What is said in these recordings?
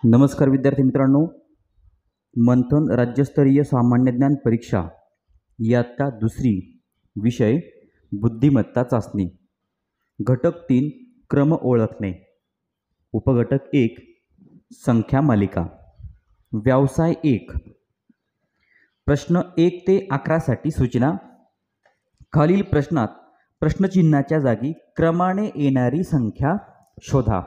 नमस्कार विद्यार्थी मित्रांनो, मंथन राज्यस्तरीय सामान्य ज्ञान परीक्षा इयत्ता दुसरी विषय बुद्धिमत्ता चाचणी घटक 3 क्रम ओळखणे उपघटक 1 संख्या मालिका व्यवसाय 1 प्रश्न 1 ते 11 साठी सूचना खालील प्रश्नात प्रश्नचिन्हाच्या जागी क्रमाने येणारी संख्या शोधा।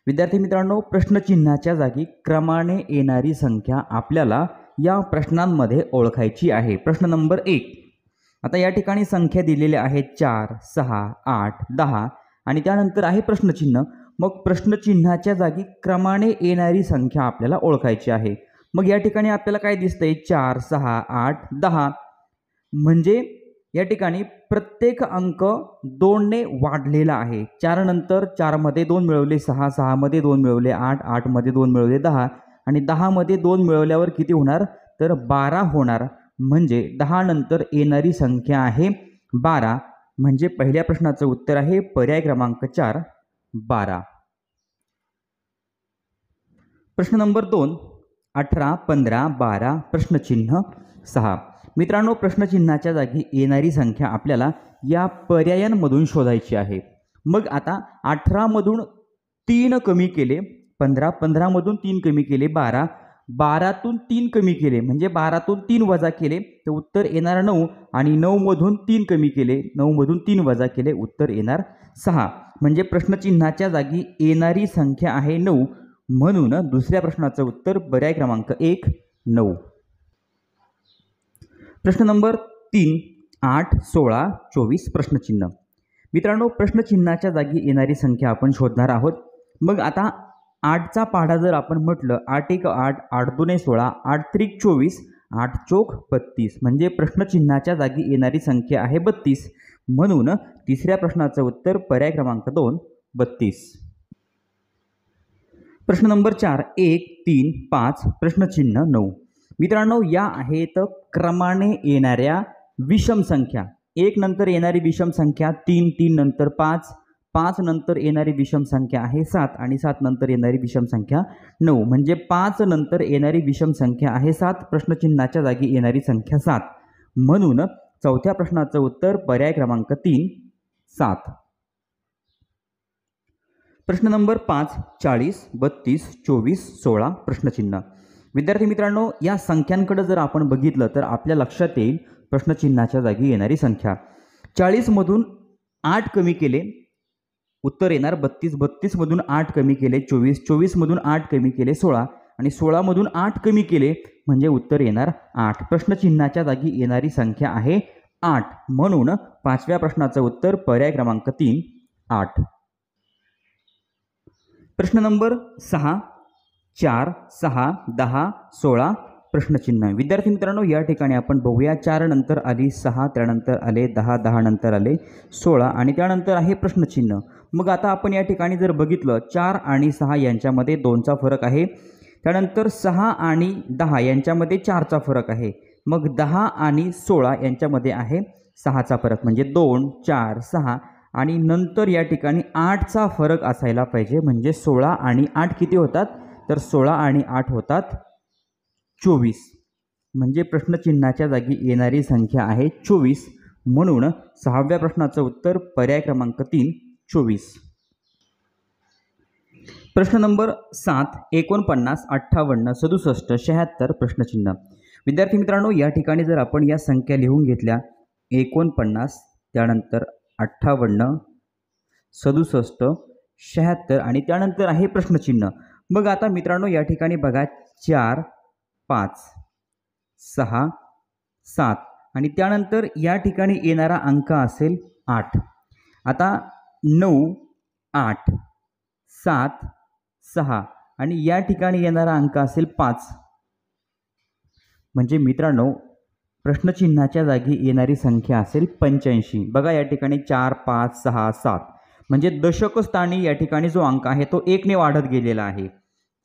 विद्यार्थी मित्रांनो, प्रश्नचिन्हाच्या जागी क्रमाने येणारी संख्या आपल्याला या प्रश्नांमध्ये ओळखायची आहे। प्रश्न नंबर 1, आता या ठिकाणी संख्या दिलेल्या आहेत 4, 6, 8, 10 आणि त्यानंतर आहे प्रश्नचिन्ह। मग प्रश्नचिन्हाच्या जागी क्रमाने येणारी संख्या आपल्याला ओळखायची आहे। मग या ठिकाणी आपल्याला काय दिसतंय 4, 6, 8, 10 म्हणजे या ठिकाणी प्रत्येक अंक 2 ने वाढलेला आहे। 4 नंतर 4 मध्ये 2 मिळवले 6, 6 मध्ये 2 मिळवले 8, 8 मध्ये 2 मिळवले 10 आणि 10 मध्ये 2 मिळवल्यावर किती होणार तर 12 होणार। म्हणजे 10 नंतर येणारी संख्या आहे 12 म्हणजे पहिल्या प्रश्नाचं उत्तर आहे पर्याय क्रमांक 4 12। प्रश्न नंबर 2 18, 15, 12 प्रश्नचिन्ह 6। मित्रांनो, प्रश्नचिन्हाच्या जागी येणारी संख्या आपल्याला या पर्यायांमधून शोधायची आहे। मग आता 18 मधून 3 कमी केले 15, 15 मधून 3 कमी केले 12, 12 तून 3 कमी केले म्हणजे 12 तून 3 वजा केले तर उत्तर येणार 9 आणि 9 मधून 3 कमी केले 9 मधून 3 वजा केले उत्तर येणार 6 म्हणजे प्रश्नचिन्हाच्या जागी येणारी संख्या आहे 9 म्हणून दुसऱ्या प्रश्नाचं उत्तर पर्याय क्रमांक 1 9। प्रश्न नंबर 3 8, 16, 24 प्रश्नचिन्ह। मित्रांनो, प्रश्नचिन्हाच्या जागी येणारी संख्या आपण शोधणार आहोत। मग आता 8चा पाढा जर आपण म्हटलं 8 1 8, 8 2 16, 8 3 24, 8 चौक 32 म्हणजे प्रश्नचिन्हाच्या जागी येणारी संख्या आहे 32 म्हणून तिसऱ्या प्रश्नाचं उत्तर पर्याय क्रमांक 2 32। प्रश्न नंबर 4 1 3 5 प्रश्नचिन्ह 9। मित्रांनो, या आहेत क्रमाने येणाऱ्या विषम संख्या। 1 नंतर येणारी विषम संख्या 3, 3 नंतर 5, 5 नंतर येणारी विषम संख्या आहे 7 आणि 7 नंतर येणारी विषम संख्या 9 म्हणजे 5 नंतर येणारी विषम संख्या आहे 7 प्रश्नचिन्हाच्या जागी येणारी संख्या 7 म्हणून चौथ्या प्रश्नाचं उत्तर पर्याय क्रमांक 3 7। प्रश्न नंबर 5 40, 32, 24, 16 प्रश्नचिन्ह। विद्यार्थी मित्रांनो, या संख्यांकडे जर आपण बघितलं तर आपल्या लक्षात येईल प्रश्नचिन्हाच्या जागी येणारी संख्या। 40 मधून 8 कमी केले उत्तर येणार 32, 32 मधून 8 कमी केले 24, 24 मधून 8 कमी केले 16 आणि 16 मधून 8 कमी केले म्हणजे उत्तर येणार 8 प्रश्नचिन्हाच्या जागी येणारी संख्या आहे 8 म्हणून पाचव्या प्रश्नाचं उत्तर पर्याय क्रमांक 3 8। प्रश्न नंबर 6 4, 6, 10, 16 प्रश्नचिन्ह। विद्यार्थी मित्रांनो, या ठिकाणी आपण बघूया 4 नंतर आली 6, त्यानंतर आले 10, 10 नंतर आले 16 आणि त्यानंतर आहे प्रश्नचिन्ह। मग आता आपण या ठिकाणी जर बघितलं 4 आणि 6 यांच्यामध्ये 2चा फरक आहे, त्यानंतर 6 आणि 10 यांच्यामध्ये 4चा फरक आहे, मग 10 आणि 16 यांच्यामध्ये आहे 6चा फरक म्हणजे 2 4 6 आणि नंतर या ठिकाणी 8चा फरक असायला पाहिजे म्हणजे 16 आणि 8 किती होतात तर 16 आणि 8 होतात 24 म्हणजे प्रश्नचिन्हाच्या जागी येणारी संख्या आहे 24 म्हणून सहाव्या प्रश्नाचं उत्तर पर्याय क्रमांक 3 24। प्रश्न नंबर 7 49, 58, 67, 76 प्रश्नचिन्ह। विद्यार्थी मित्रांनो, या ठिकाणी जर आपण या संख्या लिहून घेतल्या 49 त्यानंतर 58 67 76 आणि त्यानंतर आहे प्रश्नचिन्ह। मग आता मित्रांनो, या ठिकाणी बघा 4 5 6 7 आणि त्यानंतर या ठिकाणी येणारा अंक असेल 8। आता 9 8 7 6 आणि या ठिकाणी येणारा अंक असेल 5 म्हणजे मित्रांनो प्रश्नचिन्हाच्या जागी येणारी संख्या असेल 85। बघा या ठिकाणी 4 5 6 7 म्हणजे दशक स्थानी या ठिकाणी जो अंक आहे तो 1 ने वाढत गेलेला आहे।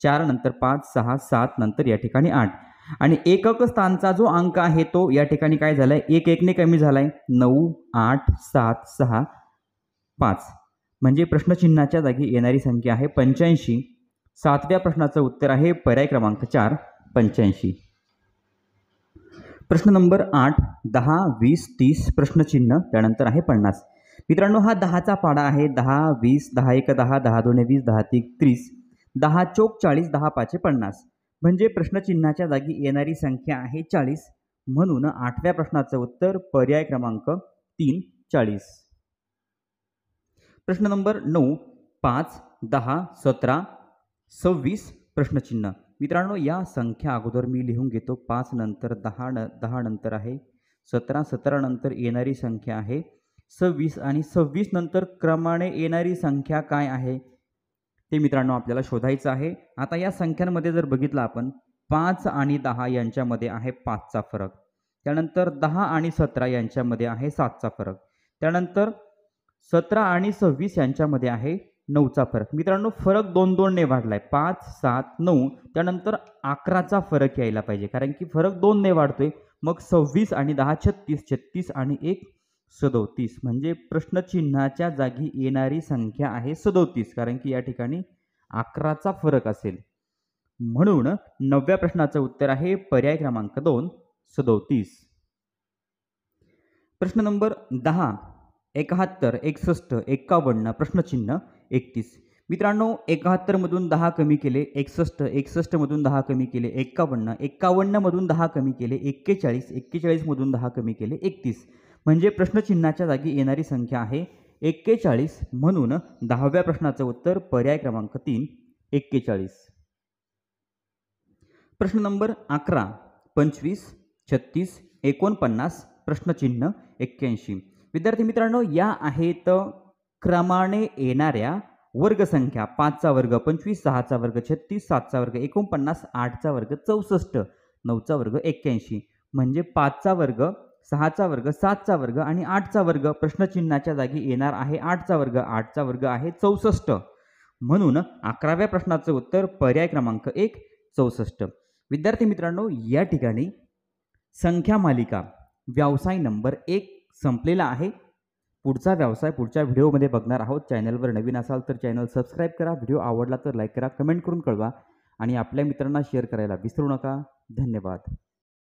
4 नंतर 5 6 7 नंतर या ठिकाणी 8 आणि एकक स्थानचा जो अंक आहे तो या ठिकाणी काय झालाय 1 1 ने कमी झालाय 9 8 7 6 5 म्हणजे प्रश्नचिन्हाच्या जागी येणारी संख्या आहे 85 सातव्या प्रश्नाचं उत्तर आहे पर्याय क्रमांक 4 85. प्रश्न नंबर 8 10 20 30 प्रश्नचिन्ह त्यानंतर आहे 50. मित्रांनो हा 10चा पाडा आहे. 10 20 10 1 10 10 2 20 10 3 30 10 चौक 40 10 5 50. म्हणजे प्रश्नचिन्हाच्या जागी येणारी संख्या आहे 40. म्हणून 8व्या प्रश्नाचं उत्तर पर्याय क्रमांक 3 40. प्रश्न नंबर 9 5 10 17 26 प्रश्नचिन्ह. मित्रांनो या संख्या अगोदर मी लिहून घेतो. 5 नंतर 10 नंतर आहे 17 नंतर येणारी संख्या आहे 26 आणि 26 नंतर क्रमाने येणारी संख्या काय आहे ते मित्रांनो आपल्याला शोधायचं आहे. आता या संख्यांमध्ये जर बघितलं आपण 5 आणि 10 यांच्यामध्ये आहे 5चा फरक. त्यानंतर 10 आणि 17 यांच्यामध्ये आहे 7चा फरक. त्यानंतर 17 आणि 26 यांच्यामध्ये आहे 9चा फरक. मित्रांनो फरक 2-2 ने वाढलाय. 5 7 9 त्यानंतर 11चा फरक यायला पाहिजे कारण की फरक 2 ने वाढतोय. मग 26 आणि 10 36 36 आणि 1 37. म्हणजे प्रश्नचिन्हाच्या जागी येणारी संख्या आहे 37 कारण की या ठिकाणी 11चा फरक असेल. म्हणून 9व्या प्रश्नाचं उत्तर आहे पर्याय क्रमांक 2 37. प्रश्न नंबर 10 71 61 51 प्रश्नचिन्ह 31. मित्रांनो 71 मधून 10 कमी केले 61 61 मधून 10 कमी केले 51 51 मधून 10 कमी केले 41 41 मधून 10 कमी केले 31. म्हणजे प्रश्नचिन्हाच्या जागी येणारी संख्या आहे 41. म्हणून 10व्या प्रश्नाचं उत्तर पर्याय क्रमांक 3 41. प्रश्न नंबर 11 25 36 49 प्रश्नचिन्ह 81. विद्यार्थी मित्रांनो या आहेत क्रमाने येणाऱ्या वर्गसंख्या. 5चा वर्ग 25 6चा वर्ग 36 7चा वर्ग 49 8चा वर्ग 64 9चा वर्ग 81. म्हणजे 5चा वर्ग 6चा वर्ग 7चा वर्ग आणि 8चा वर्ग. प्रश्नचिन्हाच्या जागी येणार आहे 8चा वर्ग. 8चा वर्ग आहे 64. म्हणून 11व्या प्रश्नाचं उत्तर पर्याय क्रमांक 1 64. विद्यार्थी मित्रांनो या ठिकाणी संख्या मालिका व्यवसाय नंबर 1 संपलेला आहे. पुढचा व्यवसाय पुढच्या व्हिडिओमध्ये बघणार आहोत. चॅनलवर नवीन असाल तर चॅनल सबस्क्राईब करा. व्हिडिओ आवडला तर लाईक करा. कमेंट करून कळवा आणि आपल्या मित्रांना शेअर करायला विसरू नका. धन्यवाद.